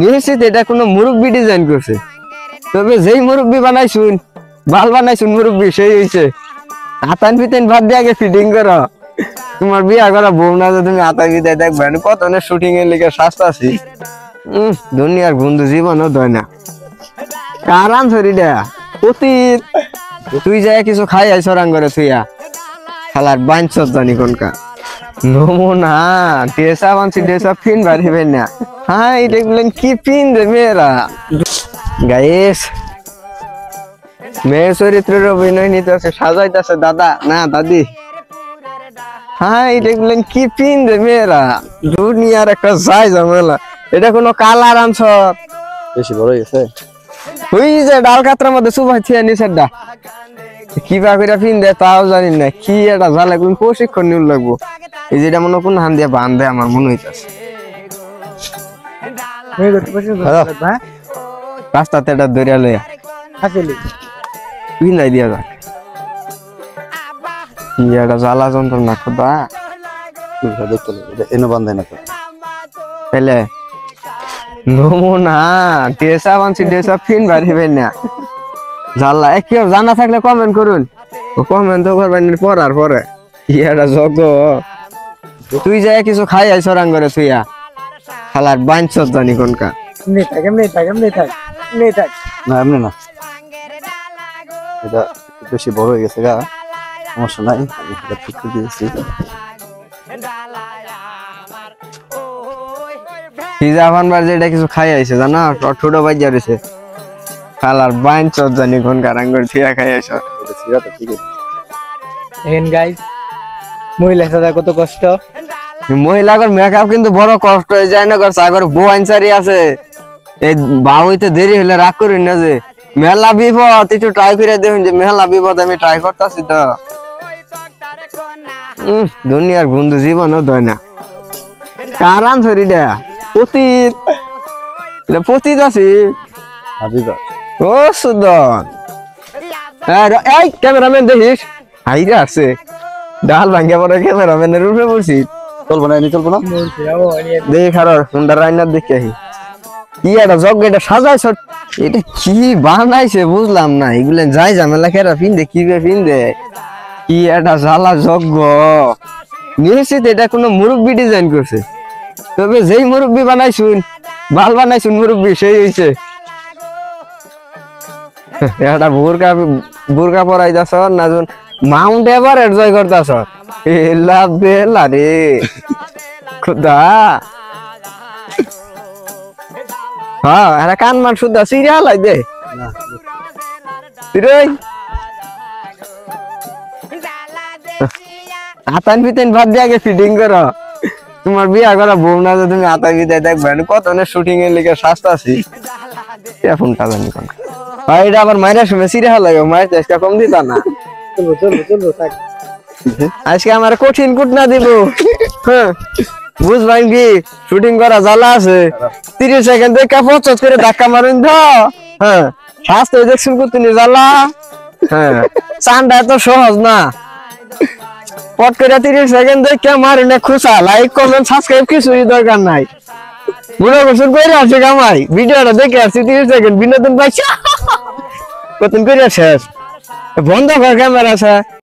নিশ্চিত এটা কোনো মুরব্বী ডিজাইন করছে, তবে যেই মুরব্বী বানাইছুন ভাল বানাইছুন মুরব্বী সেই হয়েছে। আতান পিতেন বাদ দিয়ে আগে ফিটিং করো। তোমার বিয়া করা বউ না যে তুমি আতা বিদায় দেখবে কত শুটিং এর লিগে শাস্তা আছি। দুনিয়ার বন্ধু জীবনও দয় না কারান শরীরে অতীত তুই যায় কিছু খাই আইস রাঙ্গরে থুইয়া খালার বাঞ্চ জানি কোনকা নমুনা টেসা বানছি টেসা ফিন বাড়িবে না। হ্যাঁ দেখলেন কি পিন দে মেয়েরা গাইস মেয়ের চরিত্রের অভিনয় নিতে আছে সাজাইতেছে দাদা না দাদি। হ্যাঁ দেখলেন কি পিন দে মেয়েরা দুনিয়ার একটা যাই ঝামেলা। এটা কোনো কালার আনসার বেশি বড় হয়েছে ওই যে ডাল কাতরার মধ্যে সুবাই থিয়া নিচেরটা কি বা করে পিন দেয় তাও জানি না। কি এটা জ্বালা কোন প্রশিক্ষণ নিউ লাগবো। এই যেটা মনে কোন হান দিয়ে বান দেয় আমার মনে হইতেছে রাস্তাতে এটা দরিয়া লইয়া পিনাই দিয়া যাক। কি এটা জ্বালা যন্ত্রণা খোদা দেখতে এনে বান্ধে না তো পেলে নমুনা টেসা বানছি টেসা ফিন বাড়িবে না জ্বালা কেউ জানা থাকলে কমেন্ট করুন। কমেন্ট তো করবেন পড়ার পরে। ইয়াটা জগ তুই যায় কিছু খাই আইস রাঙ্গরে থুইয়া খালার বাঞ্চ জানি কোনকা না এমনি না এটা বেশি বড় হয়ে গেছে গা সমস্যা নাই এটা ঠিক করে দিয়েছি। পিজা বানবার যেটা কিছু খাই আইছে জানা ছোট বাজ্যা রয়েছে খালার বাঞ্চ জানি কোনকা রাঙ্গর থুইয়া খাই আইস। ঠিক আছে মহিলা সাদা কত কষ্ট। মহিলাগর মেকআপ কিন্তু বড় কষ্ট হয়ে যায় না করছে আগর বউ আনসারি আছে এই বাউ হইতে দেরি হলে রাগ করি না যে মেলা বিপদ একটু ট্রাই করে দেখুন যে মেলা বিপদ আমি ট্রাই করতেছি তো। দুনিয়ার বন্ধু জীবনও দয় না কারান শরীরে অতীত পতিত আছি হাবিবা ও সুদন এই ক্যামেরাম্যান দেখিস হাইরা আছে ডাল ভাঙ্গা পরে ক্যামেরাম্যানের রূপে বলছি চলবো না এনে চলবো না দেখি খারাপ কোনটা রান্নার দেখে আহি। কি একটা জগ এটা সাজাইছ এটা কি বানাইছে বুঝলাম না। এগুলো যাই ঝামেলা খেরা পিন্দে কি পিন্দে কি একটা জ্বালা যজ্ঞ। নিশ্চিত এটা কোনো মুরব্বী ডিজাইন করছে, তবে যেই মুরব্বী বানাইছুন ভাল বানাইছুন মুরব্বী সেই হয়েছে। এটা বোরকা পরাই যাস না মাউন্ট এভারেস্ট জয় করতেছ রে খুদা। হ্যাঁ এরা কান মান শুদ্ধ সিরিয়া লাই দে আতান পিতেন বাদ দিয়ে আগে ফিটিং করো। তোমার বিয়া করা বউ না যে তুমি আতা বিদায় দেখবে কত শুটিং এর লিগে শাস্তা আছি ফোনটা জানি কোন এটা আবার মায়ের সময় সিরিয়া লাগে মায়ের চেষ্টা কম দিতা না। আজকে আমার কঠিন কুটনা দিব বুঝবাই কি শুটিং করা জ্বালা আছে 30 সেকেন্ড দেখে 50 করে ধাক্কা মারুন তো। হ্যাঁ শাস্তে দেখছেন কুতুনি জ্বালা। হ্যাঁ চানটা এত সহজ না পট করে 30 সেকেন্ড দেখে মারুন খুশা লাইক কমেন্ট সাবস্ক্রাইব কিছুই দরকার নাই। মনে করছেন করে আছে কামাই ভিডিওটা দেখে আসছি 30 সেকেন্ড বিনোদন পাইছি কতদিন করে শেষ বন্ধ কর ক্যামেরা আছে।